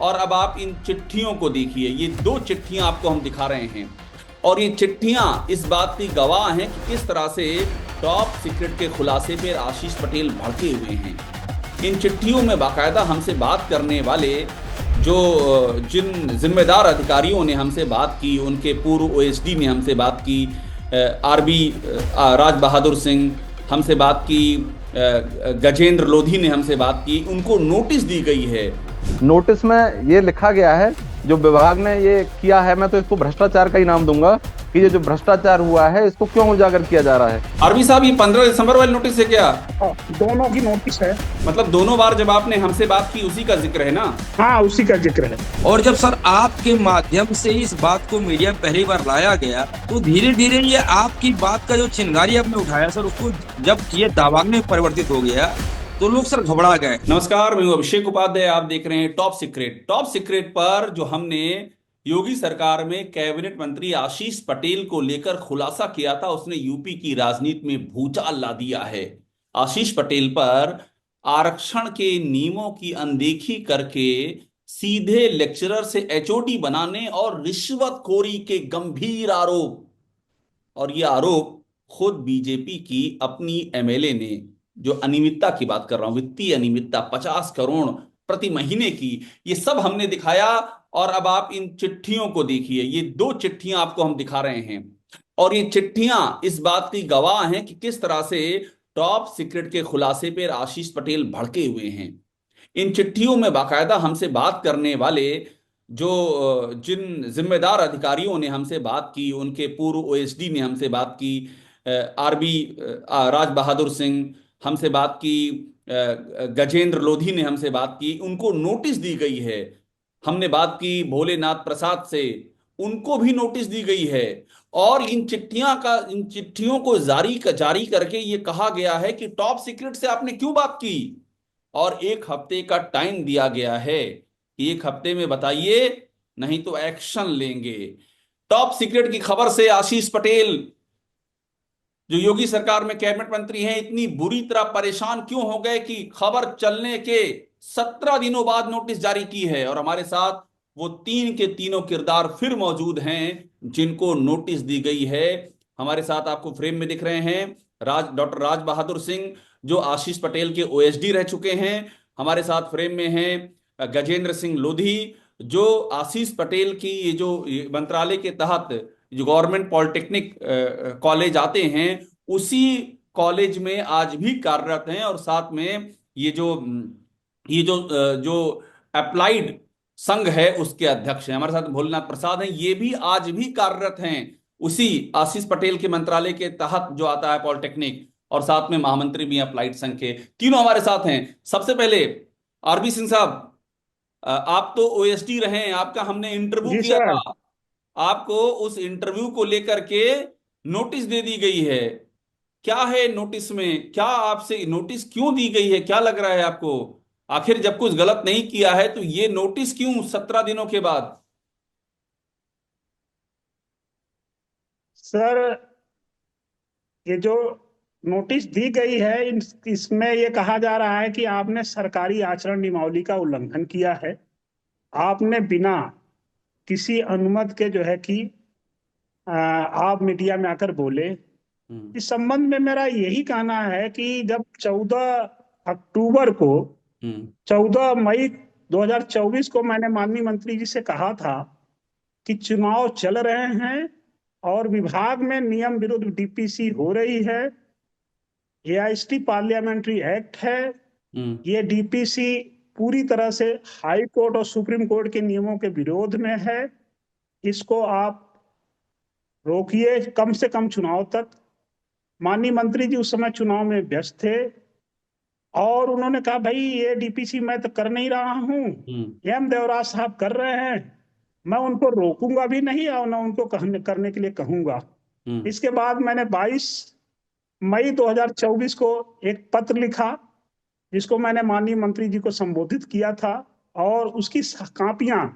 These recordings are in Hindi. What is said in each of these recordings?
और अब आप इन चिट्ठियों को देखिए, ये दो चिट्ठियां आपको हम दिखा रहे हैं और ये चिट्ठियां इस बात की गवाह हैं कि किस तरह से टॉप सीक्रेट के खुलासे पर आशीष पटेल भड़के हुए हैं। इन चिट्ठियों में बाकायदा हमसे बात करने वाले जो जिन जिम्मेदार अधिकारियों ने हमसे बात की, उनके पूर्व ओएसडी ने हमसे बात की, आरबी राज बहादुर सिंह हमसे बात की, गजेंद्र लोधी ने हमसे बात की, उनको नोटिस दी गई है। नोटिस में ये लिखा गया है, जो विभाग ने ये किया है, मैं तो इसको भ्रष्टाचार का ही नाम दूंगा कि ये जो भ्रष्टाचार हुआ है इसको क्यों उजागर किया जा रहा है। आरबी साहब, ये 15 दिसंबर वाली नोटिस है क्या? दोनों की नोटिस है। मतलब दोनों बार जब आपने हमसे बात की उसी का जिक्र है ना? हाँ, उसी का जिक्र है। और जब सर आपके माध्यम से इस बात को मीडिया में पहली बार लाया गया तो धीरे धीरे ये आपकी बात का जो चिंगारी आपने उठाया सर, उसको जब ये दावांग में परिवर्तित हो गया तो लोग सर घबरा गए। नमस्कार, मैं हूं अभिषेक उपाध्याय, आप देख रहे हैं टॉप सीक्रेट। टॉप सीक्रेट पर जो हमने योगी सरकार में कैबिनेट मंत्री आशीष पटेल को लेकर खुलासा किया था, उसने यूपी की राजनीति में भूचाल ला दिया है। आशीष पटेल पर आरक्षण के नियमों की अनदेखी करके सीधे लेक्चरर से एचओडी बनाने और रिश्वतखोरी के गंभीर आरोप, और ये आरोप खुद बीजेपी की अपनी एमएलए ने, जो अनियमितता की बात कर रहा हूं, वित्तीय अनियमितता 50 करोड़ प्रति महीने की, ये सब हमने दिखाया। और अब आप इन चिट्ठियों को देखिए, ये दो चिट्ठियां आपको हम दिखा रहे हैं और ये चिट्ठियां इस बात की गवाह हैं कि किस तरह से टॉप सीक्रेट के खुलासे पर आशीष पटेल भड़के हुए हैं। इन चिट्ठियों में बाकायदा हमसे बात करने वाले जो जिन जिम्मेदार अधिकारियों ने हमसे बात की, उनके पूर्व ओएसडी ने हमसे बात की, आरबी राज बहादुर सिंह हमसे बात की, गजेंद्र लोधी ने हमसे बात की, उनको नोटिस दी गई है। हमने बात की भोलेनाथ प्रसाद से, उनको भी नोटिस दी गई है। और इन चिट्ठियों को जारी करके ये कहा गया है कि टॉप सीक्रेट से आपने क्यों बात की, और 1 हफ्ते का टाइम दिया गया है। 1 हफ्ते में बताइए, नहीं तो एक्शन लेंगे। टॉप सीक्रेट की खबर से आशीष पटेल, जो योगी सरकार में कैबिनेट मंत्री हैं, इतनी बुरी तरह परेशान क्यों हो गए कि खबर चलने के 17 दिनों बाद नोटिस जारी की है। और हमारे साथ वो 3 के तीनों किरदार फिर मौजूद हैं जिनको नोटिस दी गई है। हमारे साथ आपको फ्रेम में दिख रहे हैं डॉक्टर राज बहादुर सिंह, जो आशीष पटेल के ओएसडी रह चुके हैं। हमारे साथ फ्रेम में हैं गजेंद्र सिंह लोधी, जो आशीष पटेल की ये जो मंत्रालय के तहत जो गवर्नमेंट पॉलिटेक्निक कॉलेज आते हैं, उसी कॉलेज में आज भी कार्यरत हैं। और साथ में ये जो अप्लाइड संघ है उसके अध्यक्ष हैं। हमारे साथ भोलेनाथ प्रसाद हैं, ये भी आज भी कार्यरत हैं उसी आशीष पटेल के मंत्रालय के तहत जो आता है पॉलिटेक्निक, और साथ में महामंत्री भी अप्लाइड संघ के। तीनों हमारे साथ हैं। सबसे पहले आरबी सिंह साहब, आप तो ओएसडी रहे हैं, आपका हमने इंटरव्यू किया था, आपको उस इंटरव्यू को लेकर के नोटिस दे दी गई है। क्या है नोटिस में, क्या आपसे नोटिस क्यों दी गई है, क्या लग रहा है आपको? आखिर जब कुछ गलत नहीं किया है तो ये नोटिस क्यों 17 दिनों के बाद? सर, ये जो नोटिस दी गई है, इसमें ये कहा जा रहा है कि आपने सरकारी आचरण नियमावली का उल्लंघन किया है। आपने बिना किसी अनुमति के जो है कि आप मीडिया में आकर बोले। इस संबंध में मेरा यही कहना है कि जब 14 अक्टूबर को 14 मई 2024 को मैंने माननीय मंत्री जी से कहा था कि चुनाव चल रहे हैं और विभाग में नियम विरुद्ध डीपीसी हो रही है, एआईएसटी पार्लियामेंट्री एक्ट है, ये डीपीसी पूरी तरह से हाई कोर्ट और सुप्रीम कोर्ट के नियमों के विरोध में है, इसको आप रोकिए कम से कम चुनाव तक। माननीय मंत्री जी उस समय चुनाव में व्यस्त थे और उन्होंने कहा, भाई ये डीपीसी मैं तो कर नहीं रहा हूं, एम देवराज साहब कर रहे हैं, मैं उनको रोकूंगा भी नहीं और ना उनको करने के लिए कहूंगा। इसके बाद मैंने 22 मई 2024 को एक पत्र लिखा जिसको मैंने माननीय मंत्री जी को संबोधित किया था, और उसकी कापियां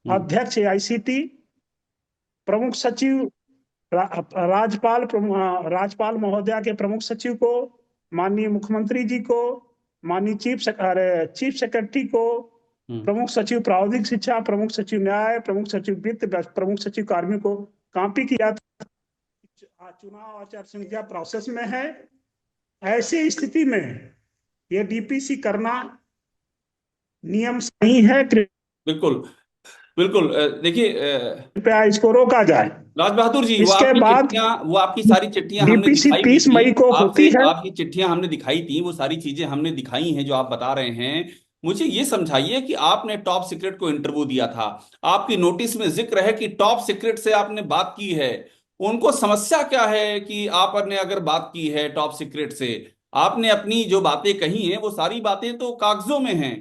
अध्यक्ष एआईसीटी, प्रमुख सचिव राज्यपाल महोदया के प्रमुख सचिव को, माननीय मुख्यमंत्री जी को, माननीय चीफ सेक्रेटरी को, प्रमुख सचिव प्रावधानिक शिक्षा, प्रमुख सचिव न्याय, प्रमुख सचिव वित्त, प्रमुख सचिव कार्मिक को कॉपी किया था। चुनाव आचार संहिता प्रोसेस में है। ऐसी स्थिति में ये डीपीसी करना नियम सही है। बिल्कुल बिल्कुल। देखिए कृपया इसको रोका जाए। राज बहादुर जी, इसके बाद वो आपकी सारी चिट्ठियां हमने डीपीसी दिखाई 30 थी मई को होती है। आपकी चिट्ठियां हमने दिखाई थी, वो सारी चीजें हमने दिखाई हैं जो आप बता रहे हैं। मुझे ये समझाइए कि आपने टॉप सीक्रेट को इंटरव्यू दिया था, आपकी नोटिस में जिक्र है कि टॉप सीक्रेट से आपने बात की है। उनको समस्या क्या है कि आपने अगर बात की है टॉप सीक्रेट से, आपने अपनी जो बातें कही हैं वो सारी बातें तो कागजों में हैं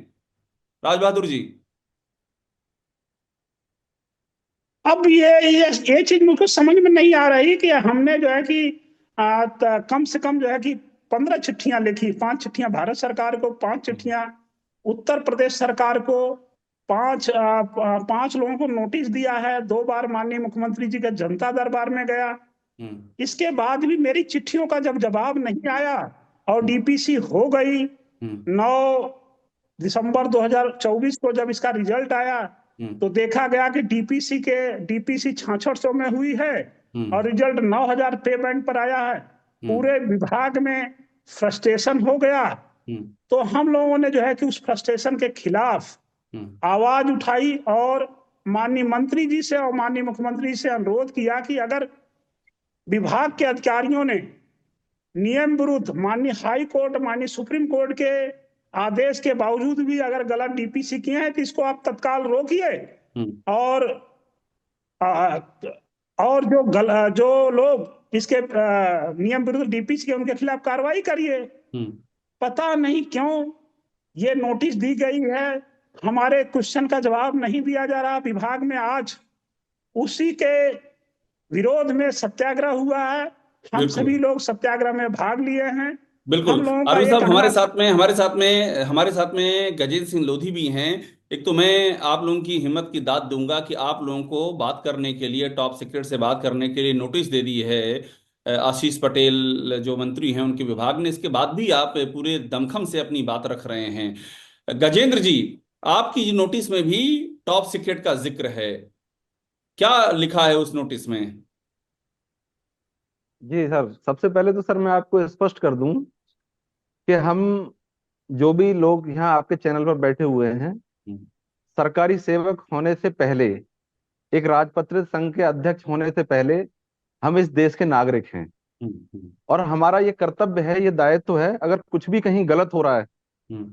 राज बहादुर जी। अब ये चीज मुझको समझ में नहीं आ रही कि हमने जो है कि कम से कम जो है कि 15 चिट्ठियां लिखी, 5 चिट्ठियां भारत सरकार को, 5 चिट्ठियां उत्तर प्रदेश सरकार को, 5 लोगों को नोटिस दिया है, 2 बार माननीय मुख्यमंत्री जी का जनता दरबार में गया। इसके बाद भी मेरी चिट्ठियों का जब जवाब नहीं आया और डीपीसी हो गई 9 दिसंबर 2024 को जब इसका रिजल्ट आया तो देखा गया कि डीपीसी 6600 में हुई है और रिजल्ट 9000 पेमेंट पर आया है। पूरे विभाग में फ्रस्ट्रेशन हो गया। तो हम लोगों ने जो है कि उस फ्रस्ट्रेशन के खिलाफ आवाज उठाई और माननीय मंत्री जी से और माननीय मुख्यमंत्री से अनुरोध किया कि अगर विभाग के अधिकारियों ने नियम विरुद्ध माननीय हाई कोर्ट, माननीय सुप्रीम कोर्ट के आदेश के बावजूद भी अगर गलत डीपीसी किए हैं तो इसको आप तत्काल रोकिए और जो लोग इसके नियम विरुद्ध डीपीसी के उनके खिलाफ कार्रवाई करिए। पता नहीं क्यों ये नोटिस दी गई है, हमारे क्वेश्चन का जवाब नहीं दिया जा रहा। विभाग में आज उसी के विरोध में सत्याग्रह हुआ है। हम सभी लोग सत्याग्रह में भाग लिए हैं। बिल्कुल। आरवी साहब, हमारे साथ में गजेंद्र सिंह लोधी भी हैं। एक तो मैं आप लोगों की हिम्मत की दाद दूंगा कि आप लोगों को बात करने के लिए, टॉप सीक्रेट से बात करने के लिए नोटिस दे दी है आशीष पटेल जो मंत्री हैं उनके विभाग ने। इसके बाद भी आप पूरे दमखम से अपनी बात रख रहे हैं। गजेंद्र जी, आपकी नोटिस में भी टॉप सीक्रेट का जिक्र है, क्या लिखा है उस नोटिस में? जी सर, सबसे पहले तो सर मैं आपको स्पष्ट कर दूं कि हम जो भी लोग यहाँ आपके चैनल पर बैठे हुए हैं, सरकारी सेवक होने से पहले, एक राजपत्रित संघ के अध्यक्ष होने से पहले हम इस देश के नागरिक हैं और हमारा ये कर्तव्य है, ये दायित्व है, अगर कुछ भी कहीं गलत हो रहा है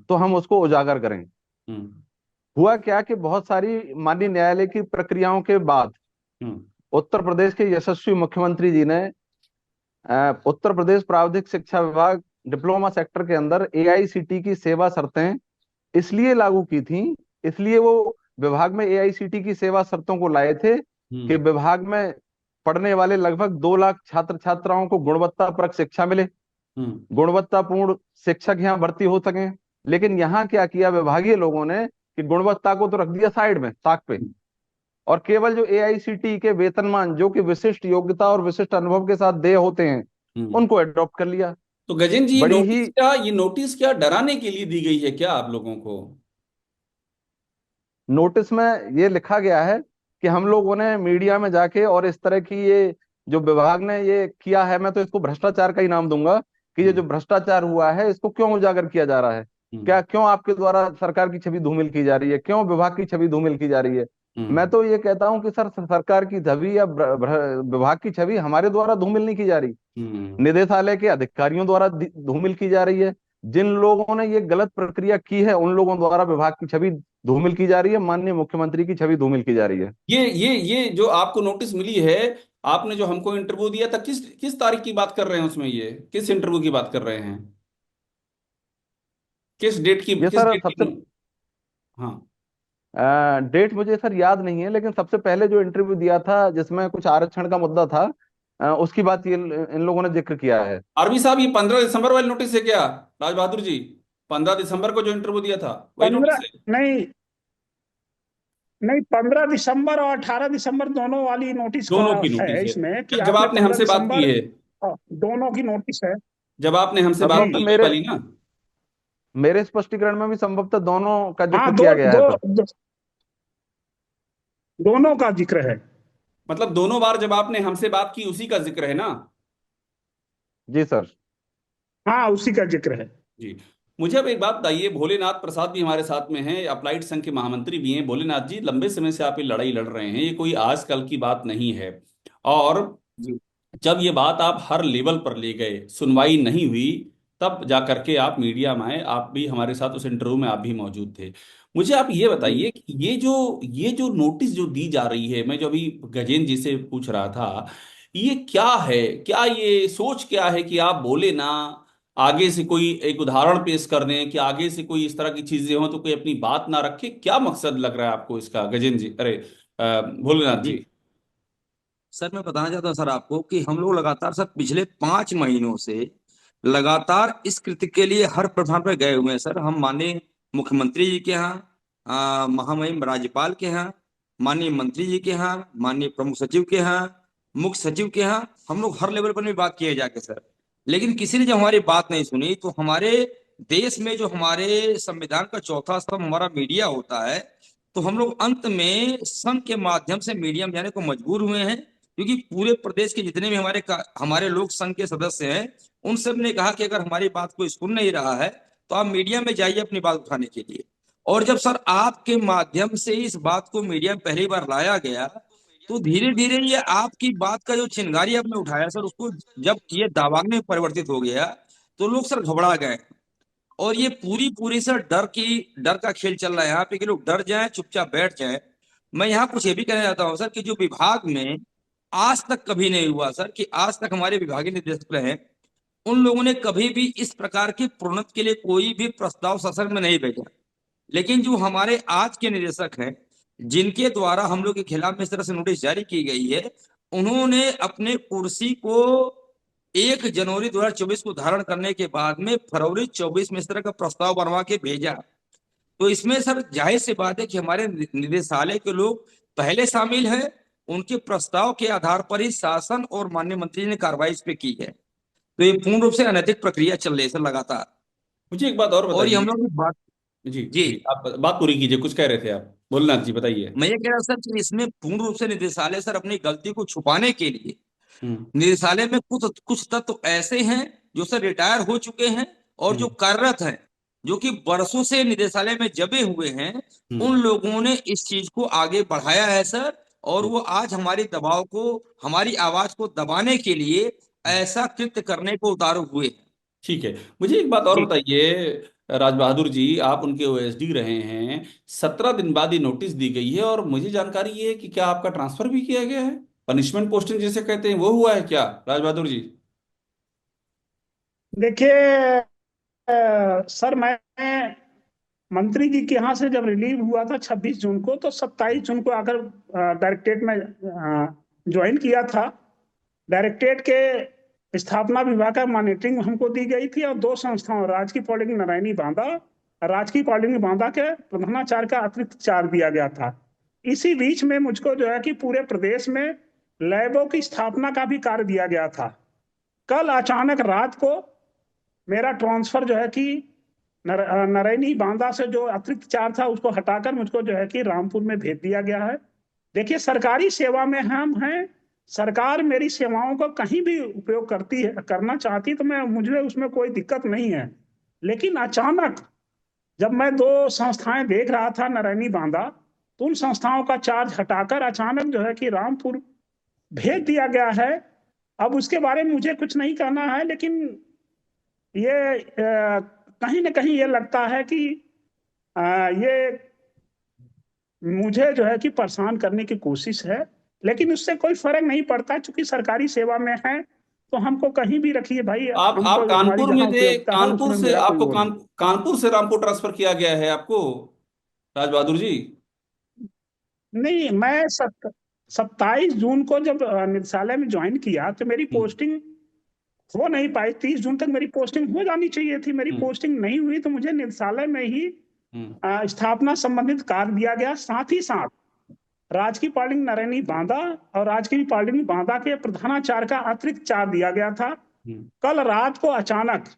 तो हम उसको उजागर करें। हुआ क्या कि बहुत सारी माननीय न्यायालय की प्रक्रियाओं के बाद उत्तर प्रदेश के यशस्वी मुख्यमंत्री जी ने उत्तर प्रदेश प्रावधानिक शिक्षा विभाग डिप्लोमा सेक्टर के अंदर एआईसीटी की सेवा शर्तें इसलिए लागू की थी, इसलिए वो विभाग में एआईसीटी की सेवा शर्तों को लाए थे कि विभाग में पढ़ने वाले लगभग 2 लाख छात्र छात्राओं को गुणवत्तापरक शिक्षा मिले, गुणवत्तापूर्ण शिक्षक यहाँ भर्ती हो सके। लेकिन यहाँ क्या किया विभागीय लोगों ने कि गुणवत्ता को तो रख दिया साइड में, ताक पे, और केवल जो एआईसीटी के वेतनमान जो कि विशिष्ट योग्यता और विशिष्ट अनुभव के साथ देय होते हैं उनको अडॉप्ट कर लिया। तो गजेंद्र जी, बड़ी ही ये नोटिस क्या डराने के लिए दी गई है क्या आप लोगों को? नोटिस में ये लिखा गया है कि हम लोगों ने मीडिया में जाके और इस तरह की ये जो विभाग ने ये किया है, मैं तो इसको भ्रष्टाचार का ही नाम दूंगा, कि ये जो भ्रष्टाचार हुआ है इसको क्यों उजागर किया जा रहा है, क्या क्यों आपके द्वारा सरकार की छवि धूमिल की जा रही है, क्यों विभाग की छवि धूमिल की जा रही है। मैं तो ये कहता हूं कि सर, सरकार की छवि या विभाग की छवि हमारे द्वारा धूमिल नहीं की जा रही, निदेशालय के अधिकारियों द्वारा धूमिल की जा रही है। जिन लोगों ने ये गलत प्रक्रिया की है उन लोगों द्वारा विभाग की छवि धूमिल की जा रही है, माननीय मुख्यमंत्री की छवि धूमिल की जा रही है। ये जो आपको नोटिस मिली है, आपने जो हमको इंटरव्यू दिया था, किस तारीख की बात कर रहे हैं उसमें? ये किस इंटरव्यू की बात कर रहे हैं? किस डेट की? ये सर सबसे हाँ, डेट मुझे सर याद नहीं है, लेकिन सबसे पहले जो इंटरव्यू दिया था जिसमें कुछ आरक्षण का मुद्दा था, उसकी बात ये इन लोगों ने जिक्र किया है। आरवी साहब, ये 15 दिसंबर वाली नोटिस है क्या राज बहादुर जी? 15 दिसंबर को जो इंटरव्यू दिया था वही नोटिस है? नहीं, 15 दिसंबर और 18 दिसंबर दोनों वाली नोटिस दोनों की है नोटिस है इसमें कि जब आपने हमसे बात की है, दोनों की नोटिस है। जब आपने हमसे बात की मेरे वाली ना। मेरे स्पष्टीकरण में भी संभवतः दोनों का हाँ, जिक्र किया गया है सर। दोनों का जिक्र है। मतलब दोनों बार जब आपने हमसे बात की उसी का जिक्र है ना? जी सर। हाँ, उसी का जिक्र है। जी। मुझे अब एक बात बताइए, भोलेनाथ प्रसाद भी हमारे साथ में हैं, अप्लाइड संघ के महामंत्री भी हैं। भोलेनाथ जी, लंबे समय से आप ये लड़ाई लड़ रहे हैं, ये कोई आजकल की बात नहीं है। और जी जब ये बात आप हर लेवल पर ले गए, सुनवाई नहीं हुई, तब जा करके आप मीडिया में आए। आप भी हमारे साथ उस इंटरव्यू में आप भी मौजूद थे। मुझे आप ये जी बताइए कि ये जो नोटिस जो दी जा रही है, मैं जो अभी गजेंद्र जी से पूछ रहा था, ये क्या है? क्या ये सोच क्या है कि आप बोले ना, आगे से कोई एक उदाहरण पेश कर दें, कि आगे से कोई इस तरह की चीजें हो तो कोई अपनी बात ना रखे? क्या मकसद लग रहा है आपको इसका, गजेंद्र जी, अरे भोलेनाथ जी जी? सर, मैं बताना चाहता हूँ सर आपको कि हम लोग लगातार सर पिछले 5 महीनों से लगातार इस कृत्य के लिए हर प्रधान पर गए हुए हैं सर। हम माननीय मुख्यमंत्री जी के यहाँ, महामहिम राज्यपाल के यहाँ, माननीय मंत्री जी के यहाँ, माननीय प्रमुख सचिव के यहाँ, मुख्य सचिव के यहाँ, हम लोग हर लेवल पर भी बात किए जाके सर। लेकिन किसी ने जब हमारी बात नहीं सुनी, तो हमारे देश में जो हमारे संविधान का चौथा स्तंभ हमारा मीडिया होता है, तो हम लोग अंत में संघ के माध्यम से मीडिया में जाने को मजबूर हुए हैं। क्योंकि पूरे प्रदेश के जितने भी हमारे लोग संघ के सदस्य हैं, उन सब ने कहा कि अगर हमारी बात कोई सुन नहीं रहा है, तो आप मीडिया में जाइए अपनी बात उठाने के लिए। और जब सर आपके माध्यम से इस बात को मीडिया में पहली बार लाया गया, तो धीरे धीरे ये आपकी बात का जो चिंगारी आपने उठाया सर, उसको जब ये दावाग्नि में परिवर्तित हो गया, तो लोग सर घबरा गए। और ये पूरी पूरी सर डर का खेल चल रहा है यहाँ पे, कि लोग डर जाएं, चुपचाप बैठ जाएं। मैं यहाँ कुछ ये भी कहना चाहता हूँ सर, कि जो विभाग में आज तक कभी नहीं हुआ सर, कि आज तक हमारे विभागीय निदेशक रहे, उन लोगों ने कभी भी इस प्रकार की प्रोन्नति के लिए कोई भी प्रस्ताव शासन में नहीं भेजा। लेकिन जो हमारे आज के निदेशक हैं, जिनके द्वारा हम लोग के खिलाफ में इस तरह से नोटिस जारी की गई है, उन्होंने अपने कुर्सी को 1 जनवरी 2024 को धारण करने के बाद में फरवरी 24 में इस तरह का प्रस्ताव बनवा के भेजा। तो इसमें सर जाहिर सी बात है कि हमारे निदेशालय के लोग पहले शामिल हैं। उनके प्रस्ताव के आधार पर ही शासन और माननीय मंत्री ने कार्रवाई इस पे की है। तो ये पूर्ण रूप से अनैतिक प्रक्रिया चल रही है सर लगातार। मुझे एक बात और और ये हम बताइए। लोग की बात। जी जी, जी, आप बात पूरी कीजिए, कुछ कह रहे थे आप, भोलेनाथ जी, बताइए। मैं ये कह रहा सर कि इसमें पूर्ण रूप से निदेशालय सर अपनी गलती को छुपाने के लिए, हम्म निदेशालय में कुछ कुछ तत्व ऐसे हैं जो सर रिटायर हो चुके हैं, और जो हम्म कार्यरत हैं, जो कि वर्षों से निदेशालय में जबे हुए हैं, हम्म उन लोगों ने इस चीज को आगे बढ़ाया है सर। और वो आज हमारी दबाव को, हमारी आवाज को दबाने के लिए ऐसा कृत्य करने को उतारू हुए हैं। ठीक है। मुझे एक बात और जी बताइए, राज बहादुर जी, आप उनके ओएसडी रहे हैं, 17 दिन बाद ये नोटिस दी गई है, और मुझे जानकारी ये है कि क्या आपका ट्रांसफर भी किया गया है? पनिशमेंट पोस्टिंग जिसे कहते हैं, वो हुआ है क्या, राज बहादुर जी? देखिए सर, मैं मंत्री जी के यहाँ से जब रिलीव हुआ था 26 जून को, तो 27 जून को आकर डायरेक्टरेट में ज्वाइन किया था। डायरेक्टरेट के स्थापना विभाग का मॉनिटरिंग हमको दी गई थी, और 2 संस्थाओं, राजकीय पॉलिटेक्निक नारायणी बांदा, राजकीय पॉलिटेक्निक बांदा के प्रधानाचार्य का अतिरिक्त चार्ज दिया गया था। इसी बीच में मुझको जो है कि पूरे प्रदेश में लैबों की स्थापना का भी कार्य दिया गया था। कल अचानक रात को मेरा ट्रांसफर जो है कि नारायणी बांदा से जो अतिरिक्त चार्ज था उसको हटाकर मुझको जो है कि रामपुर में भेज दिया गया है। देखिए, सरकारी सेवा में हम हैं। सरकार मेरी सेवाओं को कहीं भी उपयोग करती है, करना चाहती, तो मुझे उसमें कोई दिक्कत नहीं है। लेकिन अचानक जब मैं 2 संस्थाएं देख रहा था नारायणी बांदा, तो उन संस्थाओं का चार्ज हटाकर अचानक जो है कि रामपुर भेज दिया गया है। अब उसके बारे में मुझे कुछ नहीं कहना है, लेकिन ये कहीं ना कहीं ये लगता है कि ये मुझे जो है कि परेशान करने की कोशिश है। लेकिन उससे कोई फर्क नहीं पड़ता, चूंकि सरकारी सेवा में है, तो हमको कहीं भी रखिए भाई। आप हमको हमारी कानपुर में जहां थे, उपयोगिता है कानपुर उसमें से मेरा कोई आपको वो नहीं। कानपुर से रामपुर ट्रांसफर किया गया है आपको, राज बहादुर जी? नहीं, मैं 27 जून को जब निदेशालय में ज्वाइन किया, तो मेरी हम्म पोस्टिंग हो नहीं पाई। 30 जून तक मेरी पोस्टिंग हो जानी चाहिए थी, मेरी हम्म पोस्टिंग नहीं हुई, तो मुझे निदेशालय में ही हम्म स्थापना संबंधित कार्य दिया गया। साथ ही साथ राजकीय पॉलिटेक्निक नारायणी बांदा और राजकीय पॉलिटेक्निक बांदा के प्रधानाचार्य का अतिरिक्त चार्ज दिया गया था। हम्म कल रात को अचानक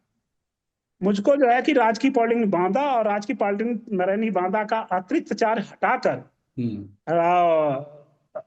मुझको जो है कि राजकीय पॉलिटेक्निक बांदा और राजकीय पॉलिटेक्निक नरैनी बांदा का अतिरिक्त चार्ज हटाकर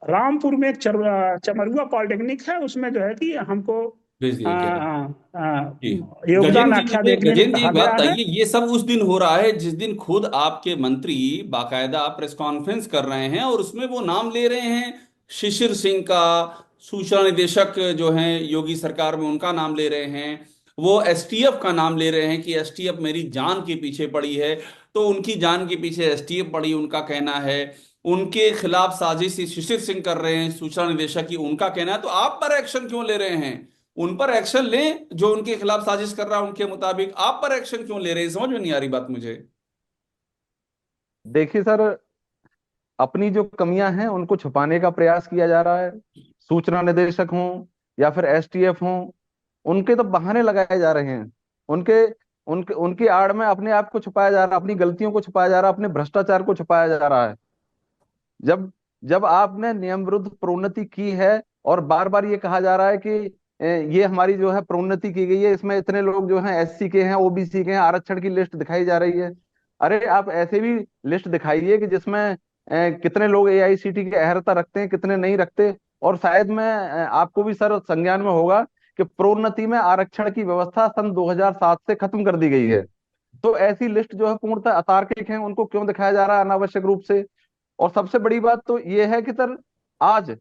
रामपुर में एक चमरुआ पॉलिटेक्निक है, उसमें जो है कि हमको भेज दिया गया जी। योगदान आख्या देखने गजेंद्र को जी, कहा एक बात गया है। बताइए, ये सब उस दिन हो रहा है जिस दिन खुद आपके मंत्री बाकायदा प्रेस कॉन्फ्रेंस कर रहे हैं और उसमें वो नाम ले रहे हैं शिशिर सिंह का, सूचना निदेशक जो हैं योगी सरकार में उनका नाम ले रहे हैं, वो एसटीएफ का नाम ले रहे हैं कि एसटीएफ मेरी जान के पीछे पड़ी है। तो उनकी जान के पीछे एसटीएफ पड़ी, उनका कहना है। उनके खिलाफ साजिश शिशिर सिंह कर रहे हैं सूचना निदेशक की, उनका कहना है। तो आप पर एक्शन क्यों ले रहे हैं? उन पर एक्शन लें जो उनके खिलाफ साजिश कर रहा है उनके मुताबिक, आप पर एक्शन क्यों ले रहे हैं? समझ में नहीं आ रही बात मुझे। देखिए सर, अपनी जो कमियां हैं उनको छुपाने का प्रयास किया जा रहा है। सूचना निदेशक हों या फिर एसटीएफ हों, उनके तो बहाने लगाए जा रहे हैं। उनके उनके उनकी आड़ में अपने आप को छुपाया जा रहा है, अपनी गलतियों को छुपाया जा रहा है, अपने भ्रष्टाचार को छुपाया जा रहा है। जब जब आपने नियम विरुद्ध प्रोन्नति की है और बार बार ये कहा जा रहा है कि ये हमारी जो है प्रोन्नति की गई है, इसमें इतने लोग जो हैं एससी के हैं, ओबीसी के हैं, आरक्षण की लिस्ट दिखाई जा रही है। अरे आप ऐसे भी लिस्ट दिखाइए कि जिसमें कितने लोग एआईसीटी की अहर्ता रखते हैं, कितने नहीं रखते। और शायद में आपको भी सर संज्ञान में होगा कि प्रोन्नति में आरक्षण की व्यवस्था सन 2007 से खत्म कर दी गई है। तो ऐसी लिस्ट जो है पूर्णतः अतार्किक है, उनको क्यों दिखाया जा रहा है अनावश्यक रूप से? और सबसे बड़ी बात तो ये है कि सर आज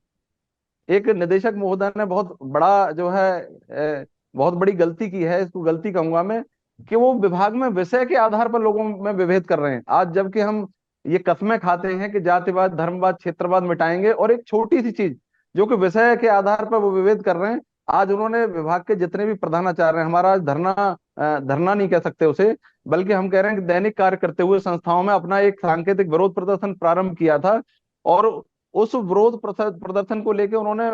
एक निदेशक महोदय ने बहुत बड़ा जो है बहुत बड़ी गलती की है, इसको गलती कहूंगा मैं, कि वो विभाग में विषय के आधार पर लोगों में विभेद कर रहे हैं। आज जबकि हम ये कस्में खाते हैं कि जातिवाद, धर्मवाद, क्षेत्रवाद मिटाएंगे, और एक छोटी सी चीज जो कि विषय के आधार पर वो विभेद कर रहे हैं। आज उन्होंने विभाग के जितने भी प्रधानाचार्य हैं, हमारा आज धरना नहीं कह सकते उसे, बल्कि हम कह रहे हैं कि दैनिक कार्य करते हुए संस्थाओं में अपना एक सांकेतिक विरोध प्रदर्शन प्रारंभ किया था। और उस विरोध प्रदर्शन को लेकर उन्होंने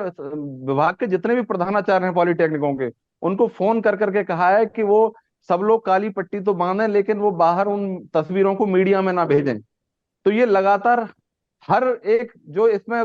विभाग के जितने भी प्रधानाचार्य हैं पॉलिटेक्निकों के, उनको फोन कर करके कहा है कि वो सब लोग काली पट्टी तो बांधें, लेकिन वो बाहर उन तस्वीरों को मीडिया में ना भेजें। तो ये लगातार हर एक जो इसमें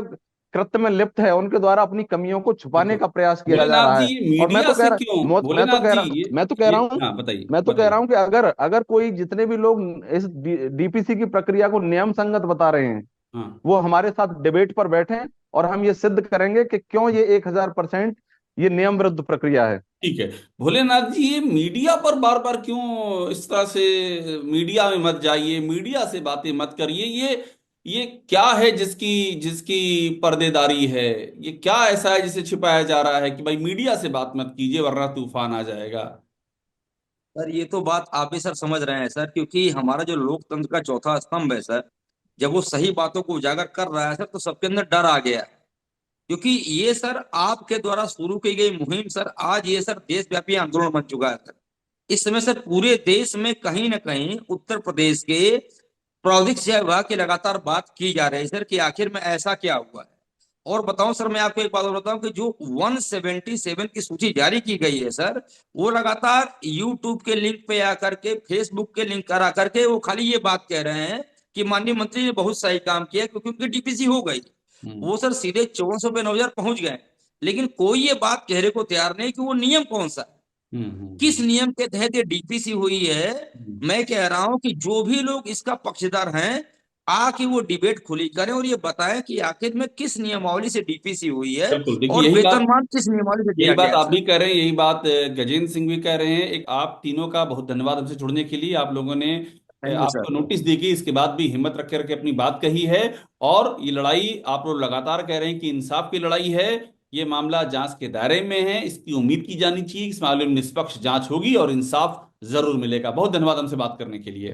कृत्य में लिप्त है उनके द्वारा अपनी कमियों को छुपाने का प्रयास किया जा भोलेनाथ रहा जी, है। ये और मीडिया से क्यों? भोलेनाथ जी, मैं तो कह रहा हूँ हाँ बताइए मैं तो कह रहा हूँ कि अगर अगर कोई जितने भी लोग इस डीपीसी की प्रक्रिया को नियम संगत बता रहे हैं, हाँ वो हमारे साथ डिबेट पर बैठे, और हम ये सिद्ध करेंगे कि क्यों ये 1000% ये नियम विरुद्ध प्रक्रिया है। ठीक है। भोलेनाथ जी, ये मीडिया पर बार बार क्यों इस तरह से? मीडिया में मत जाइए, मीडिया से बातें मत करिए। ये क्या है जिसकी जिसकी पर्देदारी है? ये क्या ऐसा है जिसे छिपाया जा रहा है कि भाई मीडिया से बात मत कीजिए वरना तूफान आ जाएगा? सर ये तो बात आप भी सर समझ रहे हैं सर, क्योंकि हमारा जो लोकतंत्र का चौथा स्तंभ है सर, जब वो सही बातों को उजागर कर रहा है सर, तो सबके अंदर डर आ गया है। क्योंकि ये सर आपके द्वारा शुरू की गई मुहिम सर, आज ये सर देशव्यापी आंदोलन बन चुका है सर। इस समय सर पूरे देश में कहीं ना कहीं उत्तर प्रदेश के प्राविधिक शिक्षा विभाग की लगातार बात की जा रही है सर कि आखिर में ऐसा क्या हुआ है। और बताऊं सर, मैं आपको एक बात और बताऊं कि जो 177 की सूची जारी की गई है सर, वो लगातार यूट्यूब के लिंक पे आकर के, फेसबुक के लिंक कर आकर के वो खाली ये बात कह रहे हैं कि माननीय मंत्री ने बहुत सही काम किया क्योंकि उनकी डीपीसी हो गई। वो सर सीधे 2400 पे 9000 पहुंच गए, लेकिन कोई ये बात कहने को तैयार नहीं कि वो नियम कौन सा, किस नियम के तहत ये डीपीसी हुई है। मैं कह रहा हूं कि जो भी लोग इसका पक्षधर हैं, आके वो डिबेट खुली करें और ये बताएं कि आखिर में किस नियमावली से डीपीसी हुई है बिल्कुल, देखिए और यही बात, वेतनमान किस नियमावली से यही दिया बात गया है आप सर। भी कह रहे हैं, यही बात गजेंद्र सिंह भी कह रहे हैं। एक आप तीनों का बहुत धन्यवाद हमसे जुड़ने के लिए। आप लोगों ने थैंक यू सर। आपको नोटिस दी गई, इसके बाद भी हिम्मत रख करके अपनी बात कही है। और ये लड़ाई आप लोग लगातार कह रहे हैं कि इंसाफ की लड़ाई है। ये मामला जांच के दायरे में है, इसकी उम्मीद की जानी चाहिए। इस मामले में निष्पक्ष जांच होगी और इंसाफ जरूर मिलेगा। बहुत धन्यवाद हमसे बात करने के लिए।